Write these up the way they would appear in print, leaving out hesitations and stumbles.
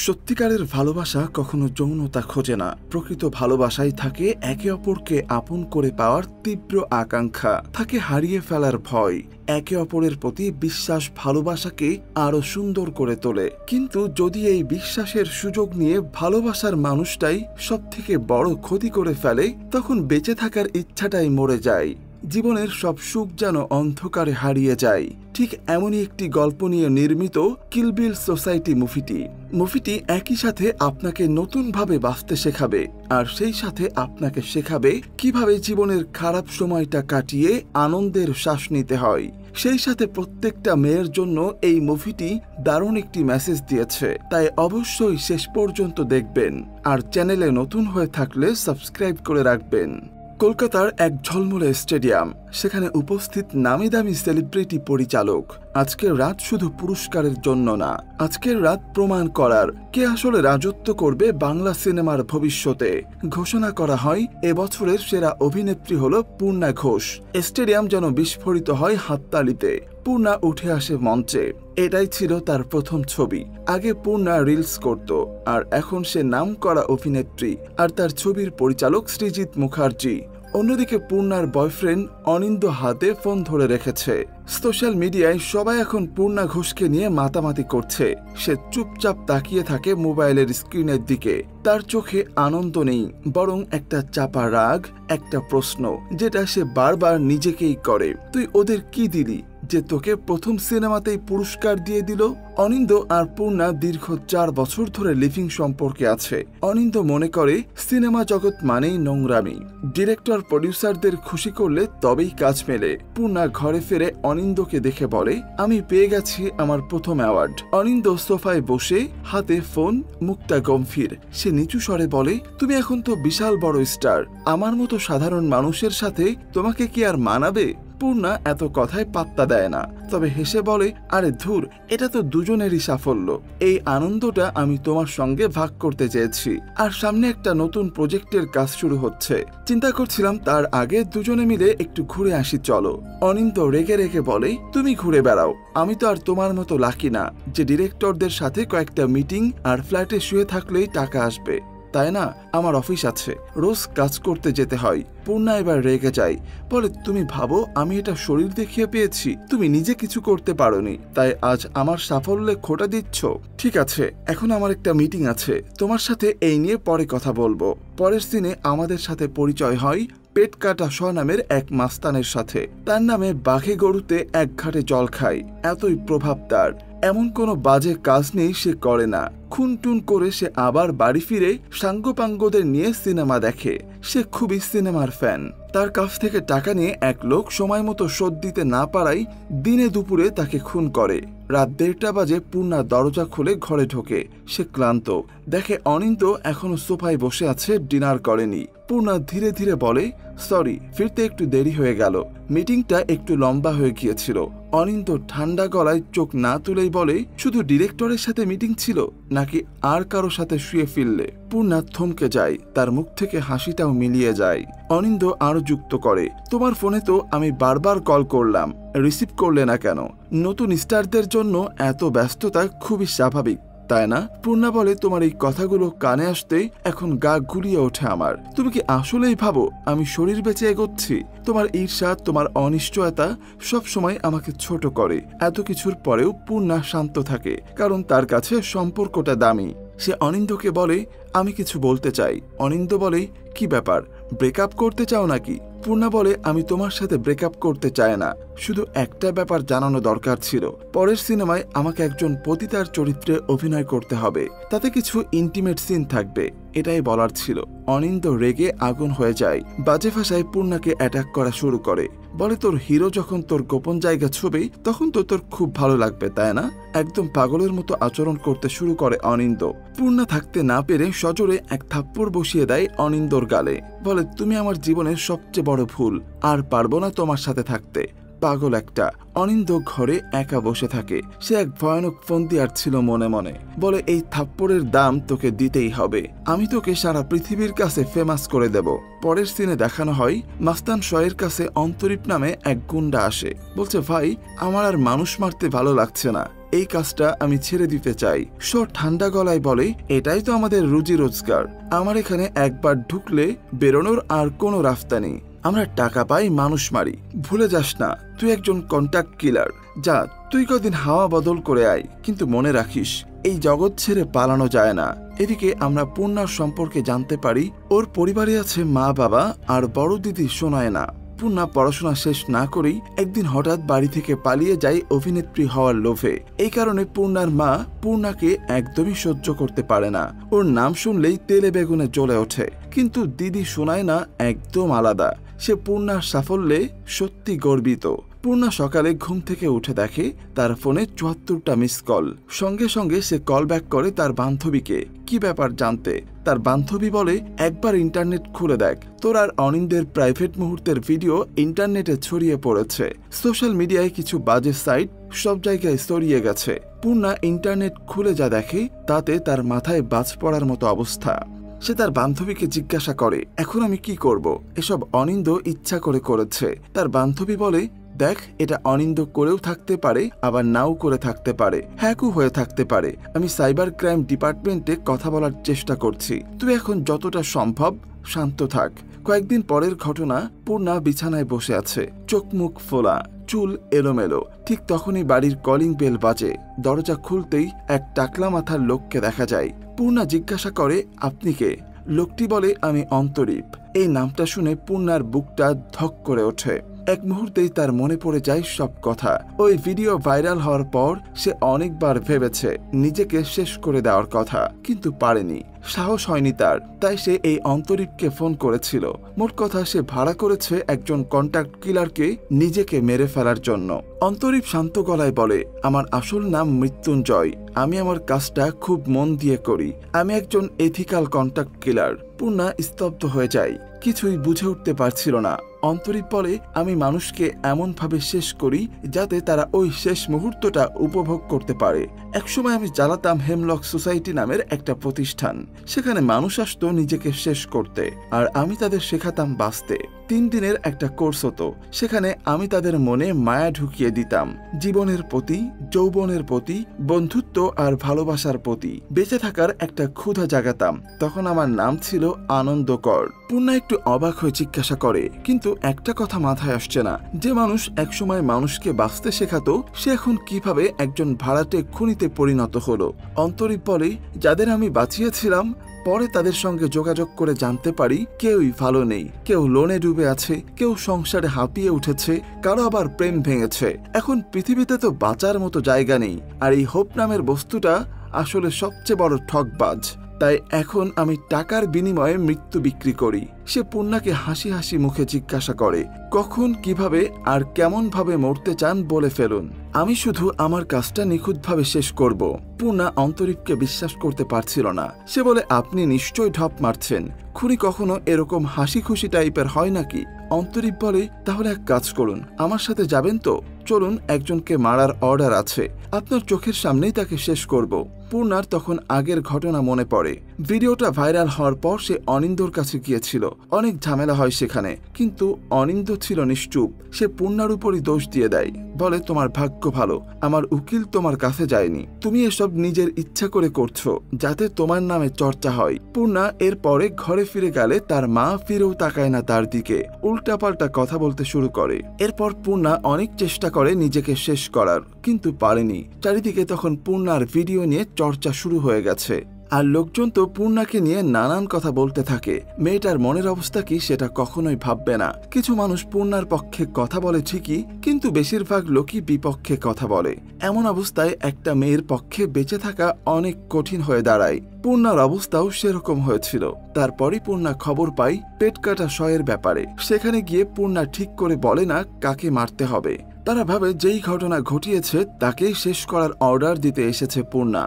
সত্যিকারের ভালোবাসা কখনো যৌনতা খোঁজে না। প্রকৃত ভালোবাসায় থাকে একে অপরকে আপন করে পাওয়ার তীব্র আকাঙ্ক্ষা, থাকে হারিয়ে ফেলার ভয়। একে অপরের প্রতি বিশ্বাস ভালোবাসাকে আরো সুন্দর করে তোলে। কিন্তু যদি এই বিশ্বাসের সুযোগ নিয়ে ভালোবাসার মানুষটাই সবথেকে বড় ক্ষতি করে ফেলে, তখন বেঁচে থাকার ইচ্ছাটাই মরে যায়। জীবনের সব সুখ যেন অন্ধকারে হারিয়ে যায়। ঠিক এমনই একটি গল্প নিয়ে নির্মিত কিল বিল সোসাইটি মুভিটি একই সাথে আপনাকে নতুনভাবে বাঁচতে শেখাবে, আর সেই সাথে আপনাকে শেখাবে কিভাবে জীবনের খারাপ সময়টা কাটিয়ে আনন্দের শ্বাস নিতে হয়। সেই সাথে প্রত্যেকটা মেয়ের জন্য এই মুভিটি দারুণ একটি মেসেজ দিয়েছে। তাই অবশ্যই শেষ পর্যন্ত দেখবেন, আর চ্যানেলে নতুন হয়ে থাকলে সাবস্ক্রাইব করে রাখবেন। কলকাতার এক ঝলমলে স্টেডিয়াম, সেখানে উপস্থিত নামি দামি সেলিব্রিটি পরিচালক। আজকের রাত শুধু পুরস্কারের জন্য না, আজকের রাত প্রমাণ করার কে আসলে রাজত্ব করবে বাংলা সিনেমার ভবিষ্যতে। ঘোষণা করা হয় এবছরের সেরা অভিনেত্রী হলো পূর্ণা ঘোষ। স্টেডিয়াম যেন বিস্ফোরিত হয় হাততালিতে। পূর্ণা উঠে আসে মঞ্চে। এটাই ছিল তার প্রথম ছবি। আগে পূর্ণা রিলস করত, আর এখন সে নামকরা অভিনেত্রী, আর তার ছবির পরিচালক সৃজিত মুখার্জি। অন্যদিকে পূর্ণার বয়ফ্রেন্ড অনিন্দ হাতে ফোন ধরে রেখেছে। সোশ্যাল মিডিয়ায় সবাই এখন পূর্ণা ঘোষকে নিয়ে মাতামাতি করছে। সে চুপচাপ তাকিয়ে থাকে মোবাইলের স্ক্রিনের দিকে। তার চোখে আনন্দ নেই, বরং একটা চাপা রাগ, একটা প্রশ্ন যেটা সে বারবার নিজেকেই করে। তুই ওদের কি দিলি যে তোকে প্রথম সিনেমাতেই পুরস্কার দিয়ে দিল? অনিন্দ আর পূর্ণা দীর্ঘ 4 বছর ধরে লিভিং সম্পর্কে আছে। অনিন্দ মনে করে সিনেমা জগৎ মানেই নোংরামি। ডিরেক্টর প্রডিউসারদের খুশি করলে তবেই কাজ মেলে। পূর্ণা ঘরে ফিরে অনিন্দকে দেখে বলে, আমি পেয়ে গেছি আমার প্রথম অ্যাওয়ার্ড। অনিন্দ সোফায় বসে, হাতে ফোন, মুখটা গম্ভীর। সে নিচু স্বরে বলে, তুমি এখন তো বিশাল বড় স্টার, আমার মতো সাধারণ মানুষের সাথে তোমাকে কি আর মানাবে? পূর্ণা এত কথায় পাত্তা দেয় না, তবে হেসে বলে, আরে ধুর, এটা তো দুজনেরই সাফল্য। এই আনন্দটা আমি তোমার সঙ্গে ভাগ করতে চেয়েছি। আর সামনে একটা নতুন প্রজেক্টের কাজ শুরু হচ্ছে। চিন্তা করছিলাম তার আগে দুজনে মিলে একটু ঘুরে আসি চলো। অনিন্দ রেগে রেগে বলে, তুমি ঘুরে বেড়াও, আমি তো আর তোমার মতো লাকি না যে ডিরেক্টরদের সাথে কয়েকটা মিটিং আর ফ্ল্যাটে শুয়ে থাকলেই টাকা আসবে, তাই না? আমার অফিস আছে, রোজ কাজ করতে যেতে হয়। পূর্ণা এবার রেগে যায়, বলে, তুমি ভাবো আমি এটা শরীর দেখিয়ে পেয়েছি? তুমি নিজে কিছু করতে পারোনি, তাই আজ আমার সাফল্যে খোঁটা দিচ্ছ? ঠিক আছে, এখন আমার একটা মিটিং আছে, তোমার সাথে এই নিয়ে পরে কথা বলবো। পরের দিনে আমাদের সাথে পরিচয় হয় পেট কাটা শ নামের এক মাস্তানের সাথে। তার নামে বাঘে গরুতে এক ঘাটে জল খায়, এতই প্রভাব তার। এমন কোনো বাজে কাজ নেই সে করে না। খুনটুন করে সে আবার বাড়ি ফিরে সাঙ্গপাঙ্গদের নিয়ে সিনেমা দেখে। সে খুবই সিনেমার ফ্যান। তার কাছ থেকে টাকা নিয়ে এক লোক সময় মতো শোধ দিতে না পারায় দিনে দুপুরে তাকে খুন করে। রাত 1:30 বাজে পূর্ণা দরজা খুলে ঘরে ঢোকে। সে ক্লান্ত, দেখে অনিন্দ এখনো সোফায় বসে আছে, ডিনার করেনি। পূর্ণা ধীরে ধীরে বলে, সরি, ফিরতে একটু দেরি হয়ে গেল, মিটিংটা একটু লম্বা হয়ে গিয়েছিল। অনিন্দ ঠান্ডা গলায় চোখ না তুলেই বলে, শুধু ডিরেক্টরের সাথে মিটিং ছিল নাকি আর কারো সাথে শুয়ে ফিরলে? পূর্ণা থমকে যায়, তার মুখ থেকে হাসিটাও মিলিয়ে যায়। অনিন্দ আরো যুক্ত করে, তোমার ফোনে তো আমি বারবার কল করলাম, রিসিভ করলে না কেন? নতুন স্টারদের জন্য এত ব্যস্ততা খুবই স্বাভাবিক, তাই না? পূর্ণা বলে, তোমার এই কথাগুলো কানে আসতেই এখন গা গুলিয়ে ওঠে আমার। তুমি কি আসলেই ভাবো আমি শরীর বেঁচে এগোচ্ছি? তোমার ঈর্ষা, তোমার অনিশ্চয়তা সব সময় আমাকে ছোট করে। এত কিছুর পরেও পূর্ণা শান্ত থাকে, কারণ তার কাছে সম্পর্কটা দামি। সে অনিন্দকে বলে, আমি কিছু বলতে চাই। অনিন্দ বলে, কি ব্যাপার, ব্রেকআপ করতে চাও নাকি? পূর্ণা বলে, আমি তোমার সাথে ব্রেকআপ করতে চাই না, শুধু একটা ব্যাপার জানানো দরকার ছিল। পরের সিনেমায় আমাকে একজন পতিতার চরিত্রে অভিনয় করতে হবে, তাতে কিছু ইন্টিমেট সিন থাকবে, এটাই বলার ছিল। অনিন্দ রেগে আগুন হয়ে যায়, বাজে ভাষায় পূর্ণাকে অ্যাটাক করা শুরু করে। বলে, তোর হিরো যখন তোর গোপন জায়গা ছবি, তখন তো তোর খুব ভালো লাগবে, তাই না? একদম পাগলের মতো আচরণ করতে শুরু করে অনিন্দ। পূর্ণা থাকতে না পেরে সজোরে এক থাপ্পড় বসিয়ে দেয় অনিন্দর গালে। বলে, তুমি আমার জীবনের সবচেয়ে বড় ভুল, আর পারবো না তোমার সাথে থাকতে, পাগল একটা। অনিন্দ ঘরে একা বসে থাকে। সে এক ভয়ানক ফন্দিয়ার ছিল মনে মনে। বলে, এই থাপ্পড়ের দাম তোকে দিতেই হবে, আমি তোকে সারা পৃথিবীর কাছে ফেমাস করে দেব। পরের সিনে দেখানো হয় মাস্তান শয়ের কাছে অন্তরীপ নামে এক গুন্ডা আসে। বলছে, ভাই, আমার আর মানুষ মারতে ভালো লাগছে না, এই কাজটা আমি ছেড়ে দিতে চাই। ঠান্ডা গলায় বলে, এটাই তো আমাদের রুজি রোজগার। আমার এখানে একবার ঢুকলে বেরোনোর আর কোনো রাস্তা নেই। আমরা টাকা পাই, মানুষ মারি। ভুলে যাস না তুই একজন কন্ট্যাক্ট কিলার। যা, তুই কদিন হাওয়া বদল করে আয়, কিন্তু মনে রাখিস এই জগৎ ছেড়ে পালানো যায় না। এদিকে আমরা পূর্ণার সম্পর্কে জানতে পারি ওর পরিবারে আছে মা বাবা আর বড় দিদি সোনায়না। পূর্ণা পড়াশোনা শেষ না করেই একদিন হঠাৎ বাড়ি থেকে পালিয়ে যায় অভিনেত্রী হওয়ার লোভে। এই কারণে পূর্ণার মা পূর্ণাকে একদমই সহ্য করতে পারে না। ওর নাম শুনলেই তেলে বেগুনে জ্বলে ওঠে। কিন্তু দিদি সোনায়না একদম আলাদা। সে পূর্ণার সাফল্যে সত্যি গর্বিত। পূর্ণা সকালে ঘুম থেকে উঠে দেখে তার ফোনে ৭৪টা মিস কল। সঙ্গে সঙ্গে সে কল ব্যাক করে তার বান্ধবীকে কি ব্যাপার জানতে। তার বান্ধবী বলে, একবার ইন্টারনেট খুলে দেখ, তোর আর অনিন্দের প্রাইভেট মুহূর্তের ভিডিও ইন্টারনেটে ছড়িয়ে পড়েছে। সোশ্যাল মিডিয়ায় কিছু বাজে সাইট সব জায়গায় ছড়িয়ে গেছে। পূর্ণা ইন্টারনেট খুলে যা দেখে তাতে তার মাথায় বাজ পড়ার মতো অবস্থা। সে তার বান্ধবীকে জিজ্ঞাসা করে, এখন আমি কি করব? এসব অনিন্দ ইচ্ছা করে করেছে। তার বান্ধবী বলে, দেখ, এটা অনিন্দ করেও থাকতে পারে, আবার নাও করে থাকতে পারে, হ্যাকও হয়ে থাকতে পারে। আমি সাইবার ক্রাইম ডিপার্টমেন্টে কথা বলার চেষ্টা করছি। তুই এখন যতটা সম্ভব শান্ত থাক। কয়েকদিন পরের ঘটনা। পূর্ণা বিছানায় বসে আছে, চোখ মুখ ফোলা, চুল এলোমেলো। ঠিক তখনই বাড়ির কলিং বেল বাজে। দরজা খুলতেই এক টাকলা মাথার লোককে দেখা যায়। পূর্ণা জিজ্ঞাসা করে, আপনি কে? লোকটি বলে, আমি অন্তরীপ। এই নামটা শুনে পূর্ণার বুকটা ধক করে ওঠে। এক মুহূর্তেই তার মনে পড়ে যায় সব কথা। ওই ভিডিও ভাইরাল হওয়ার পর সে অনেকবার ভেবেছে নিজেকে শেষ করে দেওয়ার কথা, কিন্তু পারেনি, সাহস হয়নি তার। তাই সে এই অন্তরীপকে ফোন করেছিল। মোট কথা, সে ভাড়া করেছে একজন কন্ট্যাক্ট কিলারকে নিজেকে মেরে ফেলার জন্য। অন্তরীপ শান্ত গলায় বলে, আমার আসল নাম মৃত্যুঞ্জয়। আমি আমার কাজটা খুব মন দিয়ে করি। আমি একজন এথিক্যাল কন্ট্যাক্ট কিলার। পূর্ণা স্তব্ধ হয়ে যায়, কিছুই বুঝে উঠতে পারছিল না। অন্তরীপ বলে, আমি মানুষকে এমনভাবে শেষ করি যাতে তারা ওই শেষ মুহূর্তটা উপভোগ করতে পারে। একসময় আমি চালাতাম হেমলক সোসাইটি নামের একটা প্রতিষ্ঠান। সেখানে মানুষ আসতো নিজেকে শেষ করতে, আর আমি তাদের শেখাতাম বাঁচতে। ৩ দিনের একটা কোর্স হতো। সেখানে আমি তাদের মনে মায়া ঢুকিয়ে দিতাম, জীবনের প্রতি, যৌবনের প্রতি, বন্ধুত্ব আর ভালোবাসার প্রতি। বেঁচে থাকার একটা ক্ষুধা জাগাতাম। তখন আমার নাম ছিল আনন্দকর। পূর্ণা একটু অবাক হয়ে জিজ্ঞাসা করে, কিন্তু একটা কথা মাথায় আসছে না, যে মানুষ একসময় মানুষকে বাঁচতে শেখাতো সে এখন কিভাবে একজন ভাড়াটে খুনিতে পরিণত হলো? অন্তরীপ বলে, যাদের আমি বাঁচিয়েছিলাম পরে তাদের সঙ্গে যোগাযোগ করে জানতে পারি কেউই ভালো নেই। কেউ লোনে ডুবে আছে, কেউ সংসারে হাঁপিয়ে উঠেছে, কারো আবার প্রেম ভেঙেছে। এখন পৃথিবীতে তো বাঁচার মতো জায়গা নেই। আর এই হোপ নামের বস্তুটা আসলে সবচেয়ে বড় ঠকবাজ। তাই এখন আমি টাকার বিনিময়ে মৃত্যু বিক্রি করি। সে পূর্ণাকে হাসি হাসি মুখে জিজ্ঞাসা করে, কখন, কিভাবে আর কেমন ভাবে মরতে চান বলে ফেলুন, আমি শুধু আমার কাজটা নিখুঁতভাবে শেষ করব। পূর্ণা অন্তরীপকে বিশ্বাস করতে পারছিল না। সে বলে, আপনি নিশ্চয়ই ঢপ মারছেন। খুনি কখনো এরকম হাসি খুশি টাইপের হয় নাকি? অন্তরীপ বলে, তাহলে এক কাজ করুন, আমার সাথে যাবেন তো? চলুন, একজনকে মারার অর্ডার আছে, আপনার চোখের সামনেই তাকে শেষ করব। পূর্ণার তখন আগের ঘটনা মনে পড়ে। ভিডিওটা ভাইরাল হওয়ার পর সে অনিন্দর কাছে গিয়েছিল। অনেক ঝামেলা হয় সেখানে, কিন্তু অনিন্দ ছিল নিশ্চুপ। সে পূর্ণার উপরই দোষ দিয়ে দেয়, বলে, তোমার ভাগ্য ভালো, আমার উকিল তোমার কাছে যায়নি। তুমি এসব নিজের ইচ্ছা করে করছো যাতে তোমার নামে চর্চা হয়। পূর্ণা এরপরে ঘরে ফিরে গেলে তার মা ফিরেও তাকায় না তার দিকে, উল্টাপাল্টা কথা বলতে শুরু করে। এরপর পূর্ণা অনেক চেষ্টা করে নিজেকে শেষ করার, কিন্তু পারেনি। চারিদিকে তখন পূর্ণার ভিডিও নিয়ে চর্চা শুরু হয়ে গেছে। আর লোকজন তো পূর্ণাকে নিয়ে নানান কথা বলতে থাকে। মেয়েটার মনের অবস্থা কি সেটা কখনোই ভাববে না। কিছু মানুষ পূর্ণার পক্ষে কথা বলে ঠিকই, কিন্তু বেশিরভাগ লোকই বিপক্ষে কথা বলে। এমন অবস্থায় একটা মেয়ের পক্ষে বেঁচে থাকা অনেক কঠিন হয়ে দাঁড়ায়। পূর্ণার অবস্থাও সেরকম হয়েছিল। তারপরই পূর্ণা খবর পাই পেট কাটা শয়ের ব্যাপারে। সেখানে গিয়ে পূর্ণা ঠিক করে বলে না কাকে মারতে হবে। তারা ভাবে যেই ঘটনা ঘটিয়েছে তাকেই শেষ করার অর্ডার দিতে এসেছে পূর্ণা।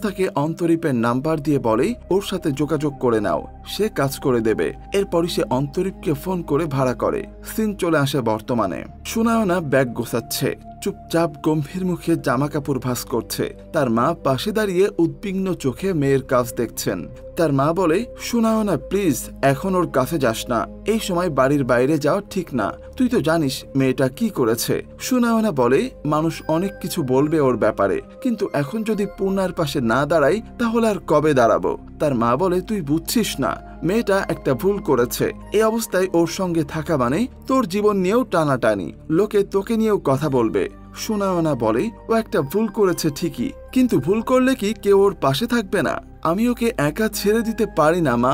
তাকে অন্তরীপের নাম্বার দিয়ে বলে, ওর সাথে যোগাযোগ করে নাও, সে কাজ করে দেবে। এরপরই সে অন্তরীপকে ফোন করে ভাড়া করে। সিন চলে আসে বর্তমানে। সুনায়না ব্যাগ গোছাচ্ছে, চুপচাপ গম্ভীর মুখে জামা কাপড় ভাঁজ করছে। তার মা পাশে দাঁড়িয়ে উদ্বিগ্ন চোখে মেয়ের কাজ দেখছেন। তার মা বলে, সুনায়না প্লিজ এখন ওর কাছে যাস না, এই সময় বাড়ির বাইরে যাওয়া ঠিক না, তুই তো জানিস মেয়েটা কি করেছে। সুনায়না বলে, মানুষ অনেক কিছু বলবে ওর ব্যাপারে, কিন্তু এখন যদি পূর্ণার পাশে না দাঁড়াই তাহলে আর কবে দাঁড়াবো। তার মা বলে, তুই বুঝছিস না, মেয়েটা একটা ভুল করেছে, এই অবস্থায় ওর সঙ্গে থাকা মানে তোর জীবন নিয়েও টানাটানি, লোকে তোকে নিয়েও কথা বলবে। সুনায়না বলে, ও একটা ভুল করেছে ঠিকই, কিন্তু ভুল করলে কি কেউ ওর পাশে থাকবে না? আমি ওকে একা ছেড়ে দিতে পারি না মা,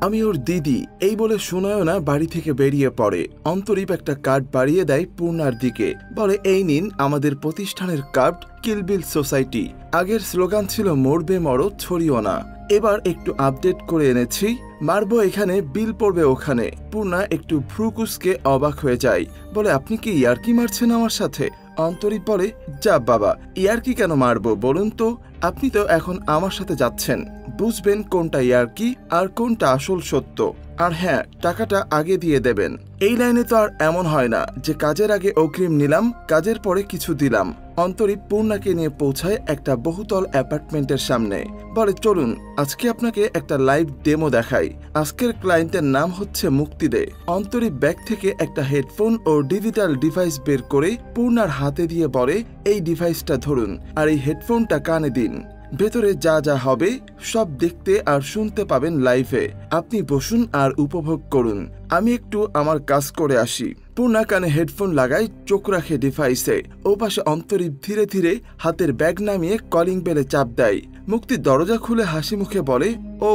আমি ওর দিদি। এই বলে সুনয়না বাড়ি থেকে বেরিয়ে পড়ে। অন্তরীপ একটা কার্ড বাড়িয়ে দেয় পূর্ণার দিকে, বলে, এই নিন আমাদের প্রতিষ্ঠানের কার্ড, কিলবিল সোসাইটি। আগের স্লোগান ছিল মরবে মরো ছড়িও না, এবার একটু আপডেট করে এনেছি, মারবো এখানে বিল পড়বে ওখানে। পূর্ণা একটু ভ্রুকুসকে অবাক হয়ে যায়, বলে, আপনি কি ইয়ার্কি মারছেন আমার সাথে? অন্তরীপ বলে, যা বাবা, ইয়ার্কি কেন মারবো বলুন তো, আপনি তো এখন আমার সাথে যাচ্ছেন, বুঝবেন কোনটা ইয়ার্কি আর কোনটা আসল সত্য। আর হ্যাঁ, টাকাটা আগে দিয়ে দেবেন। এই লাইনে তো আর এমন হয় না যে কাজের আগে অগ্রিম নিলাম, কাজের পরে কিছু দিলাম। অন্তরীপ পূর্ণাকে নিয়ে পৌঁছায় একটা বহুতল অ্যাপার্টমেন্টের সামনে, বলে, চলুন আজকে আপনাকে একটা লাইভ ডেমো দেখাই। আজকের ক্লায়েন্টের নাম হচ্ছে মুক্তি দে। অন্তরীপ ব্যাগ থেকে একটা হেডফোন ও ডিজিটাল ডিভাইস বের করে পূর্ণার হাতে দিয়ে বলে, এই ডিভাইসটা ধরুন আর এই হেডফোনটা কানে দিন, ভেতরে যা যা হবে সব দেখতে আর শুনতে পাবেন লাইভে। আপনি বসুন আর উপভোগ করুন, আমি একটু আমার কাজ করে আসি। পূর্ণা কানে হেডফোন লাগায়, চোখ রাখে ডিভাইসে। ও পাশে অন্তরীপ ধীরে ধীরে হাতের ব্যাগ নামিয়ে কলিং বেলে চাপ দেয়। মুক্তি দরজা খুলে হাসি মুখে বলে, ও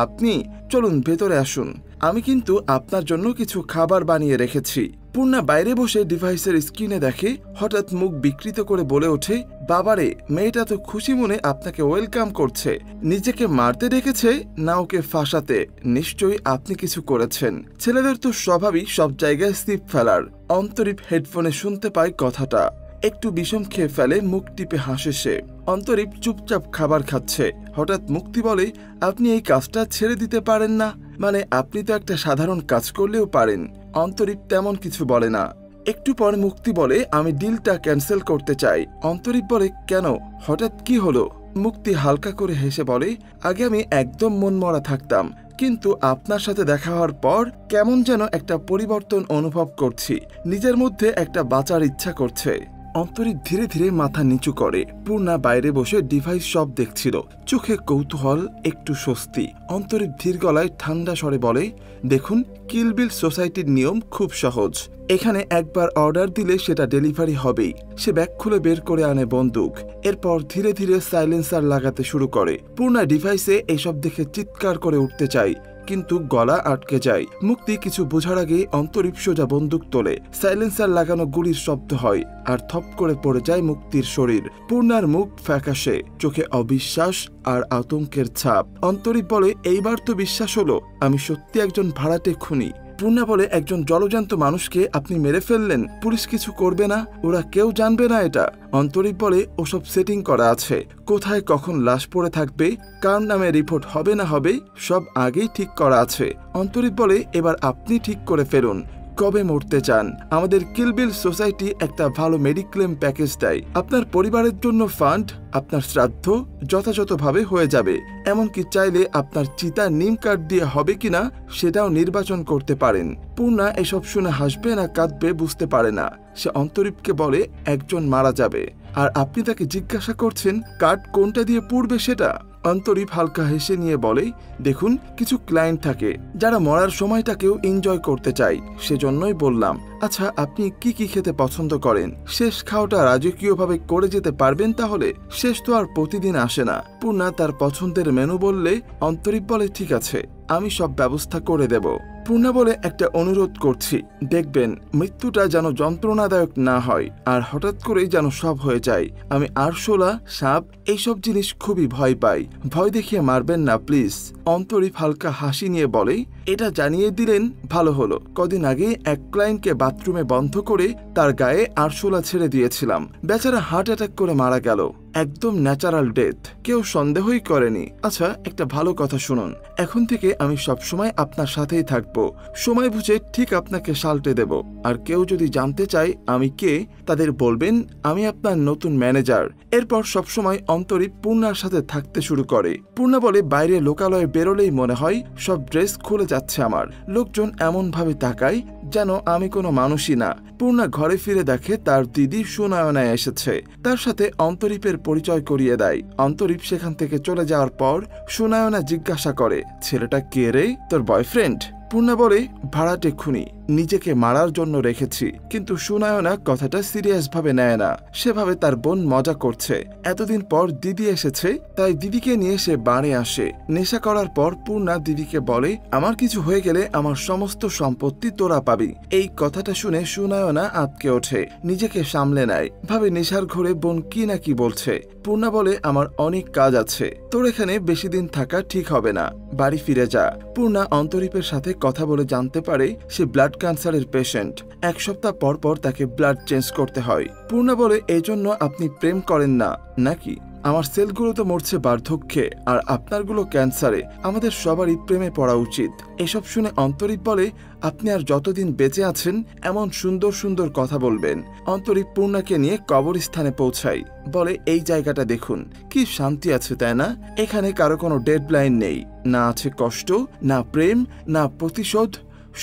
আপনি, চলুন ভেতরে আসুন, আমি কিন্তু আপনার জন্য কিছু খাবার বানিয়ে রেখেছি। পূর্ণা বাইরে বসে ডিভাইসের স্ক্রিনে দেখে, হঠাৎ মুখ বিকৃত করে বলে ওঠে, বাবারে, মেয়েটা তো খুশি মনে আপনাকে ওয়েলকাম করছে। নিজেকে মারতে ডেকেছে না ওকে ফাঁসাতে? নিশ্চয়ই আপনি কিছু করেছেন। ছেলেদের তো স্বভাবই সব জায়গায় স্লিপ ফেলার। অন্তরীপ হেডফোনে শুনতে পায় কথাটা, একটু বিষম খেয়ে ফেলে, মুখ টিপে হাসে সে। অন্তরীপ চুপচাপ খাবার খাচ্ছে। হঠাৎ মুক্তি বলে, আপনি এই কাজটা ছেড়ে দিতে পারেন না? মানে আপনি তো একটা সাধারণ কাজ করলেও পারেন। অন্তরীপ তেমন কিছু বলে না। একটু পর মুক্তি বলে, আমি ডিলটা ক্যান্সেল করতে চাই। অন্তরীপ বলে, কেন, হঠাৎ কি হলো? মুক্তি হালকা করে হেসে বলে, আগে আমি একদম মনমরা থাকতাম, কিন্তু আপনার সাথে দেখা হওয়ার পর কেমন যেন একটা পরিবর্তন অনুভব করছি, নিজের মধ্যে একটা বাঁচার ইচ্ছা করছে। অন্তরীপ ধীরে ধীরে মাথা নিচু করে। পূর্ণা বাইরে বসে ডিভাইস সব দেখছিল, চোখে কৌতূহল, একটু স্বস্তি। অন্তরীপ ধীর গলায় ঠান্ডা স্বরে বলে, দেখুন, কিলবিল সোসাইটির নিয়ম খুব সহজ, এখানে একবার অর্ডার দিলে সেটা ডেলিভারি হবেই। সে ব্যাগ খুলে বের করে আনে বন্দুক, এরপর ধীরে ধীরে সাইলেন্সার লাগাতে শুরু করে। পূর্ণা ডিভাইসে এসব দেখে চিৎকার করে উঠতে চায়, কিন্তু গলা আটকে যায়। মুক্তি কিছু বোঝার আগে অন্তরীপ সোজা বন্দুক তোলে। সাইলেন্সার লাগানো গুলির শব্দ হয় আর থপ করে পড়ে যায় মুক্তির শরীর। পূর্ণার মুখ ফ্যাকাশে, চোখে অবিশ্বাস আর আতঙ্কের ছাপ। অন্তরীপ বলে, এইবার তো বিশ্বাস হলো, আমি সত্যি একজন ভাড়াটে খুনি। পূর্ণা বলে, একজন জলজান্ত মানুষকে আপনি মেরে ফেললেন, পুলিশ কিছু করবে না? ওরা কেউ জানবে না এটা? অন্তরীপ বলে, ওসব সেটিং করা আছে, কোথায় কখন লাশ পড়ে থাকবে, কার নামে রিপোর্ট হবে না হবে, সব আগেই ঠিক করা আছে। অন্তরীপ বলে, এবার আপনি ঠিক করে ফেলুন, কবে মরতে চান? আমাদের কিলবিল সোসাইটি একটা ভালো মেডিক্লেম প্যাকেজ দেয়, আপনার পরিবারের জন্য ফান্ড, আপনার শ্রাদ্ধ যথাযথভাবে হয়ে যাবে। এমনকি চাইলে আপনার চিতা নিম কাঠ দিয়ে হবে কিনা সেটাও নির্বাচন করতে পারেন। পূর্ণা এসব শুনে হাসবে না কাঁদবে বুঝতে পারে না। সে অন্তরীপকে বলে, একজন মারা যাবে আর আপনি তাকে জিজ্ঞাসা করছেন কাঠ কোনটা দিয়ে পুড়বে সেটা? অন্তরীপ হালকা হেসে নিয়ে বলে, দেখুন, কিছু ক্লায়েন্ট থাকে যারা মরার সময়টাকেও এনজয় করতে চায়, সেজন্যই বললাম। আচ্ছা, আপনি কি কি খেতে পছন্দ করেন? শেষ খাওয়াটা রাজকীয়ভাবে করে যেতে পারবেন তাহলে? শেষ তো আর প্রতিদিন আসে না। পূর্ণা তার পছন্দের মেনু বললে অন্তরীপ বলে, ঠিক আছে, আমি সব ব্যবস্থা করে দেব। পূর্ণা বলে, একটা অনুরোধ করছি, দেখবেন মৃত্যুটা যেন যন্ত্রণাদায়ক না হয় আর হঠাৎ করেই যেন সব হয়ে যায়। আমি আরশোলা, সাপ এইসব জিনিস খুবই ভয় পাই, ভয় দেখিয়ে মারবেন না প্লিজ। অন্তরীপ হালকা হাসি নিয়ে বলে, এটা জানিয়ে দিলেন ভালো হলো, কদিন আগে এক ক্লায়েন্টকে বাথরুমে বন্ধ করে তার গায়ে আরশোলা ছেড়ে দিয়েছিলাম, বেচারা হার্ট অ্যাটাক করে মারা গেল। একদম ন্যাচারাল ডেথ, কেউ সন্দেহই করেনি। আচ্ছা, একটা ভালো কথা শুনুন, এখন থেকে আমি সবসময় আপনার সাথেই থাকবো, সময় বুঝে ঠিক আপনাকে সালটে দেব। আর কেউ যদি জানতে চায় আমি কে, তাদের বলবেন আমি আপনার নতুন ম্যানেজার। এরপর সবসময় অন্তরীপ পূর্ণার সাথে থাকতে শুরু করে। পূর্ণা বলে, বাইরে লোকালয়ে বেরোলেই মনে হয় সব ড্রেস খুলে যাচ্ছে আমার, লোকজন এমন ভাবে তাকায় যেন আমি কোনো মানুষই না। পূর্ণা ঘরে ফিরে দেখে তার দিদি সুনয়না এসেছে, তার সাথে অন্তরীপের পরিচয় করিয়ে দেয়। অন্তরীপ সেখান থেকে চলে যাওয়ার পর সুনয়না জিজ্ঞাসা করে, ছেলেটা কে রে, তোর বয়ফ্রেন্ড? পূর্ণা বলে, ভাড়াটে খুনি, নিজেকে মারার জন্য রেখেছি। কিন্তু সুনয়না কথাটা সিরিয়াস ভাবে নেয় না, সেভাবে তার বোন মজা করছে। এতদিন পর দিদি এসেছে, তাই দিদিকে নিয়ে সে বাড়ি আসে। নেশা করার পর পূর্ণা দিদিকে বলে, আমার কিছু হয়ে গেলে আমার সমস্ত সম্পত্তি তোরা পাবি। এই কথাটা শুনে সুনয়না আটকে ওঠে, নিজেকে সামলে নেয়, ভাবে নেশার ঘরে বোন কি না কি বলছে। পূর্ণা বলে, আমার অনেক কাজ আছে, তোর এখানে বেশি দিন থাকা ঠিক হবে না, বাড়ি ফিরে যা। পূর্ণা অন্তরীপের সাথে কথা বলে জানতে পারে সে ব্লাড ক্যান্সারের পেশেন্ট। এক সপ্তাহ পর পর তাকে ব্লাড চেঞ্জ করতে হয়। পূর্ণা বলে, এই জন্য আপনি প্রেম করেন না নাকি? আমার সেলগুলো তো মরছে বার্ধক্যে, আর আপনারগুলো ক্যান্সারে, আমাদের সবারই প্রেমে পড়া উচিত। এসব শুনে অন্তরীপ বলে, আপনি আর যতদিন বেঁচে আছেন এমন সুন্দর সুন্দর কথা বলবেন। অন্তরীপ পূর্ণাকে নিয়ে কবরস্থানে পৌঁছায়, বলে, এই জায়গাটা দেখুন, কি শান্তি আছে তাই না? এখানে কারো কোনো ডেডলাইন নেই, না আছে কষ্ট, না প্রেম, না প্রতিশোধ,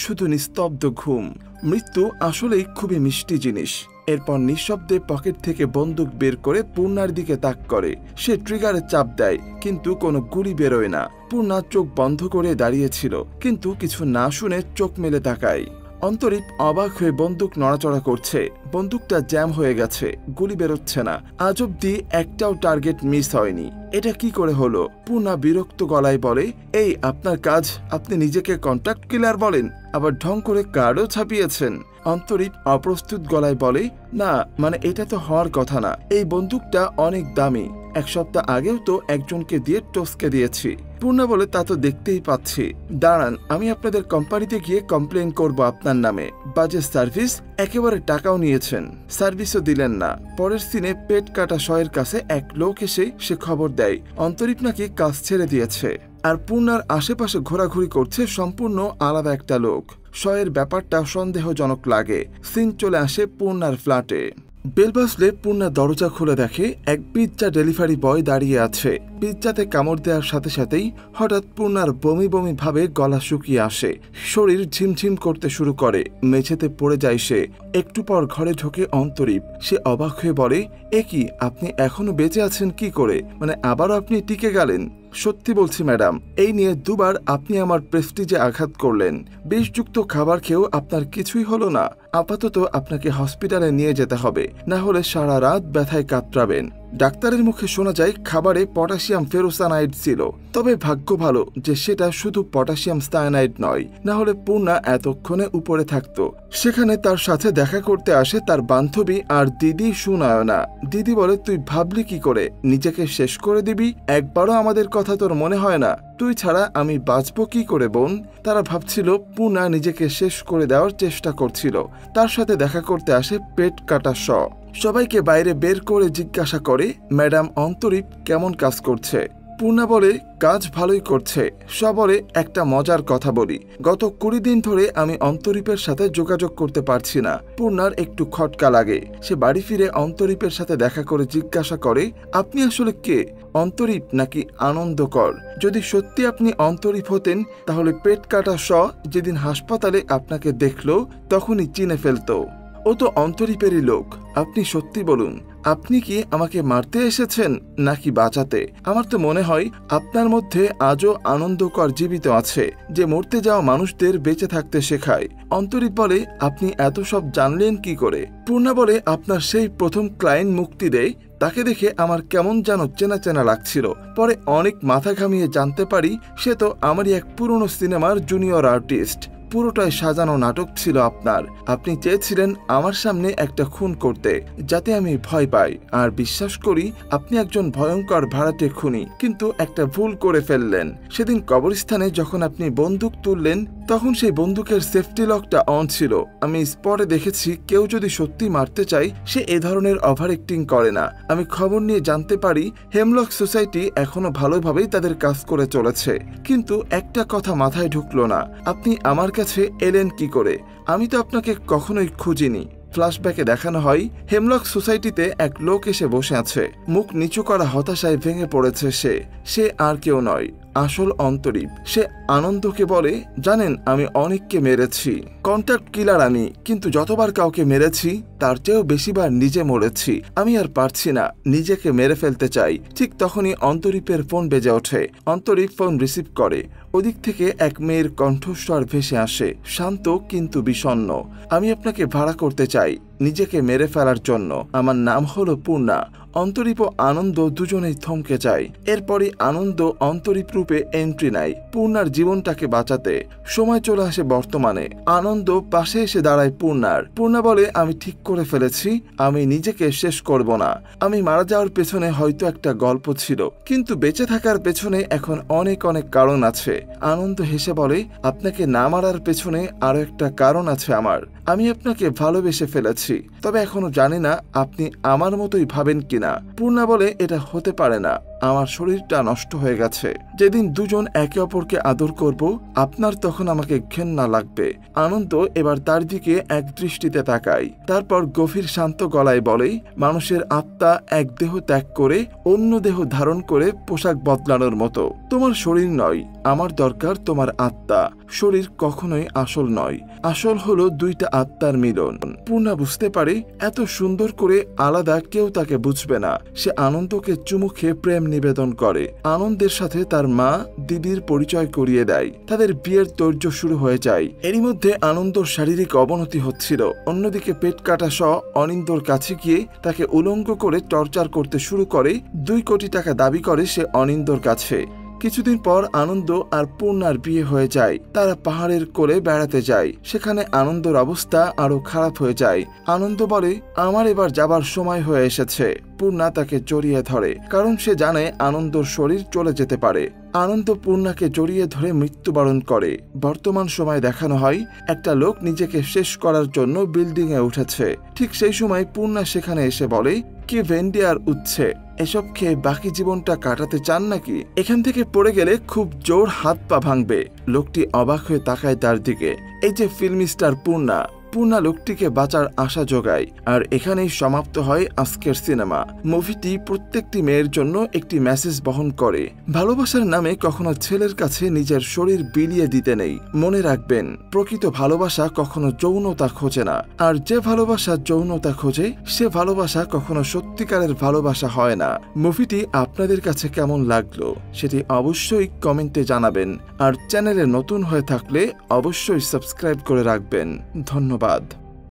শুধু নিস্তব্ধ ঘুম। মৃত্যু আসলেই খুবই মিষ্টি জিনিস। এরপর নিঃশব্দে পকেট থেকে বন্দুক বের করে পূর্ণার দিকে তাক করে। সে ট্রিগারে চাপ দেয়, কিন্তু কোনো গুলি বেরোয় না। পূর্ণা চোখ বন্ধ করে দাঁড়িয়েছিল, কিন্তু কিছু না শুনে চোখ মেলে তাকায়। অন্তরীপ অবাক হয়ে বন্দুক নড়াচড়া করছে, বন্দুকটা জ্যাম হয়ে গেছে, গুলি বেরোচ্ছে না। আজ অব্দি একটাও টার্গেট মিস হয়নি, এটা কি করে হলো? পূর্ণা বিরক্ত গলায় বলে, এই আপনার কাজ, আপনি নিজেকে কন্ট্রাক্ট কিলার বলেন, আবার ঢং করে কার্ডও ছাপিয়েছেন। অন্তরীপ অপ্রস্তুত গলায় বলে, না মানে এটা তো হওয়ার কথা না, এই বন্দুকটা অনেক দামি, এক সপ্তাহ আগেও তো একজনকে দিয়ে টসকে দিয়েছি। পূর্ণা বলে, তা তো দেখতেই পাচ্ছি, দাঁড়ান আমি আপনাদের কোম্পানিতে গিয়ে কমপ্লেন করব আপনার নামে, বাজে সার্ভিস, একেবারে টাকাও নিয়েছেন, সার্ভিসও দিলেন না। পরের সিনে পেট কাটা শয়ের কাছে এক লোক এসে সে খবর দেয় অন্তরীপ নাকি কাজ ছেড়ে দিয়েছে, আর পূর্ণার আশেপাশে ঘোরাঘুরি করছে সম্পূর্ণ আলাদা একটা লোক। শয়ের ব্যাপারটা সন্দেহজনক লাগে। সিন চলে আসে পূর্ণার ফ্ল্যাটে। বেল বাজলে পূর্ণা দরজা খুলে দেখে এক পিৎজা ডেলিভারি বয় দাঁড়িয়ে আছে। পিৎজাতে কামড় দেওয়ার সাথে সাথেই হঠাৎ পূর্ণার বমি বমি ভাবে গলা শুকিয়ে আসে, শরীর ঝিমঝিম করতে শুরু করে, মেঝেতে পড়ে যায় সে। একটু পর ঘরে ঢোকে অন্তরীপ। সে অবাক হয়ে বলে, এ কি, আপনি এখনো বেঁচে আছেন কি করে, মানে আবারও আপনি টিকে গেলেন? সত্যি বলছি ম্যাডাম, এই নিয়ে দুবার আপনি আমার প্রেস্টিজে আঘাত করলেন, বিষযুক্ত খাবার খেয়েও আপনার কিছুই হলো না। আপাতত আপনাকে হসপিটালে নিয়ে যেতে হবে, না হলে সারা রাত ব্যথায় কাতরাবেন। ডাক্তারের মুখে শোনা যায় খাবারে পটাশিয়াম ফেরোসানাইড ছিল, তবে ভাগ্য ভালো যে সেটা শুধু পটাশিয়াম সায়ানাইড নয়, না হলে পূর্ণা এতক্ষণে উপরে থাকতো। সেখানে তার সাথে দেখা করতে আসে তার বান্ধবী আর দিদি সুনয়না। দিদি বলে, তুই ভাবলি কি করে, নিজেকে শেষ করে দিবি? একবারও আমাদের কথা তোর মনে হয় না? তুই ছাড়া আমি বাঁচবো কি করে বোন? তারা ভাবছিল পূর্ণা নিজেকে শেষ করে দেওয়ার চেষ্টা করছিল। তার সাথে দেখা করতে আসে পেট কাটা শ। সবাইকে বাইরে বের করে জিজ্ঞাসা করে, ম্যাডাম অন্তরীপ কেমন কাজ করছে? পূর্ণা বলে, কাজ ভালোই করছে। বলে, একটা মজার কথা বলি, গত 20 দিন ধরে আমি অন্তরীপের সাথে যোগাযোগ করতে পারছি না। পূর্ণার একটু খটকা লাগে। সে বাড়ি ফিরে অন্তরীপের সাথে দেখা করে জিজ্ঞাসা করে, আপনি আসলে কে, অন্তরীপ নাকি আনন্দকর? যদি সত্যি আপনি অন্তরীপ হতেন তাহলে পেট কাটা শ যেদিন হাসপাতালে আপনাকে দেখলো তখনই চিনে ফেলতো। ও তো অন্তরীপেরই লোক। আপনি সত্যি বলুন, আপনি কি আমাকে মারতে এসেছেন নাকি বাঁচাতে? আমার তো মনে হয় আপনার মধ্যে আজও আনন্দকর জীবিত আছে, যে মরতে যাওয়া মানুষদের বেঁচে থাকতে শেখায়। অন্তরীপ বলে, আপনি এত সব জানলেন কি করে? পূর্ণা বলে, আপনার সেই প্রথম ক্লায়েন্ট মুক্তি দেয়, তাকে দেখে আমার কেমন যেন চেনা চেনা লাগছিল। পরে অনেক মাথা ঘামিয়ে জানতে পারি সে তো আমারই এক পুরনো সিনেমার জুনিয়র আর্টিস্ট। পুরোটাই সাজানো নাটক ছিল আপনার। আপনি চেয়েছিলেন আমার সামনে একটা খুন করতে, যাতে আমি ভয় পাই আর বিশ্বাস করি আপনি একজন ভয়ঙ্কর ভাড়াটে খুনি। কিন্তু একটা ভুল করে ফেললেন। সেদিন কবরস্থানে যখন আপনি বন্দুক তুললেন তখন সেই বন্দুকের সেফটি লকটা অন ছিল। আমি স্পটে দেখেছি কেউ যদি সত্যি মারতে চায় সে এ ধরনের ওভার অ্যাক্টিং করে না। আমি খবর নিয়ে জানতে পারি হেমলক সোসাইটি এখনো ভালোভাবেই তাদের কাজ করে চলেছে। কিন্তু একটা কথা মাথায় ঢুকলো না, আপনি আমার কাছে এলেন কি করে? আমি তো আপনাকে কখনোই খুঁজিনি। ফ্ল্যাশব্যাকে দেখানো হয় হেমলক সোসাইটিতে এক লোক এসে বসে আছে, মুখ নিচু করা হতাশায় ভেঙে পড়েছে। সে আর কেউ নয়, আসল অন্তরীপ। সে আনন্দকে বলে, জানেন আমি অনেককে মেরেছি, কন্ট্যাক্ট কিলার আমি, কিন্তু যতবার কাউকে মেরেছি তার চেয়েও বেশিবার নিজে মরেছি। আমি আর পারছি না, নিজেকে মেরে ফেলতে চাই। ঠিক তখনই অন্তরীপের ফোন বেজে ওঠে। অন্তরীপ ফোন রিসিভ করে। ওদিক থেকে এক মেয়ের কণ্ঠস্বর ভেসে আসে, শান্ত কিন্তু বিষণ্ণ। আমি আপনাকে ভাড়া করতে চাই নিজেকে মেরে ফেলার জন্য। আমার নাম হলো পূর্ণা। অন্তরীপ ও আনন্দ দুজনেই থমকে যায়। এরপরই আনন্দ অন্তরীপ রূপে এন্ট্রি নেয় পূর্ণার জীবনটাকে বাঁচাতে। সময় চলে আসে বর্তমানে। আনন্দ পাশে এসে দাঁড়ায় পূর্ণা বলে, আমি ঠিক করে ফেলেছি, আমি নিজেকে শেষ করব না। আমি মারা যাওয়ার পেছনে হয়তো একটা গল্প ছিল, কিন্তু বেঁচে থাকার পেছনে এখন অনেক অনেক কারণ আছে। আনন্দ হেসে বলে, আপনাকে না মারার পেছনে আরো একটা কারণ আছে আমার। আমি আপনাকে ভালোবেসে ফেলেছি, তবে এখনো জানি না আপনি আমার মতোই ভাবেন কিনা। পূর্ণা বলে, এটা হতে পারে না, আমার শরীরটা নষ্ট হয়ে গেছে। যেদিন দুজন একে অপরকে আদর করব আপনার তখন আমাকে ঘেন্না লাগবে। আনন্দ এবার তার দিকে এক দৃষ্টিতে তাকায়, তারপর গভীর শান্ত গলায় বলে, মানুষের আত্মা এক দেহ ত্যাগ করে অন্য দেহ ধারণ করে পোশাক বদলানোর মতো। তোমার শরীর নয়, আমার দরকার তোমার আত্মা। শরীর কখনোই আসল নয়, আসল হলো দুইটা আত্মার মিলন। পূর্ণা বুঝতে পারে এত সুন্দর করে আলাদা কেউ তাকে বুঝবে না। সে আনন্দকে চুমু খেয়ে প্রেম নিবেদন করে। আনন্দের সাথে তার মা দিদির পরিচয় করিয়ে দেয়। তাদের বিয়ের তোড়জোড় শুরু হয়ে যায়। এরই মধ্যে আনন্দর শারীরিক অবনতি হচ্ছিল। অন্যদিকে পেট কাটা সহ অনিন্দর কাছে গিয়ে তাকে উলঙ্গ করে টর্চার করতে শুরু করে। 2 কোটি টাকা দাবি করে সে অনিন্দর কাছে। কিছুদিন পর আনন্দ আর পূর্ণার বিয়ে হয়ে যায়। তারা পাহাড়ের কোলে বেড়াতে যায়। সেখানে আনন্দর অবস্থা আরো খারাপ হয়ে যায়। আনন্দ বলে, আমার এবার যাবার সময় হয়ে এসেছে। পূর্ণা তাকে জড়িয়ে ধরে, কারণ সে জানে আনন্দর শরীর চলে যেতে পারে। আনন্দ পূর্ণাকে জড়িয়ে ধরে মৃত্যুবরণ করে। বর্তমান সময় দেখানো হয় একটা লোক নিজেকে শেষ করার জন্য বিল্ডিং এ উঠেছে। ঠিক সেই সময় পূর্ণা সেখানে এসে বলে, কি ভেন্ডি আর উঠছে, এসব খেয়ে বাকি জীবনটা কাটাতে চান নাকি? এখান থেকে পড়ে গেলে খুব জোর হাত পা ভাঙবে। লোকটি অবাক হয়ে তাকায় তার দিকে। এই যে ফিল্ম স্টার পূর্ণা লোকটিকে বাঁচার আশা যোগায়। আর এখানেই সমাপ্ত হয় আজকের সিনেমা। মুভিটি প্রত্যেকটি মেয়ের জন্য একটি মেসেজ বহন করে। ভালোবাসার নামে কখনো ছেলের কাছে নিজের শরীর বিলিয়ে দিতে নেই। মনে রাখবেন, প্রকৃত ভালোবাসা কখনো যৌনতা খোঁজে না। আর যে ভালোবাসা যৌনতা খোঁজে সে ভালোবাসা কখনো সত্যিকারের ভালোবাসা হয় না। মুভিটি আপনাদের কাছে কেমন লাগলো সেটি অবশ্যই কমেন্টে জানাবেন। আর চ্যানেলে নতুন হয়ে থাকলে অবশ্যই সাবস্ক্রাইব করে রাখবেন। ধন্যবাদ।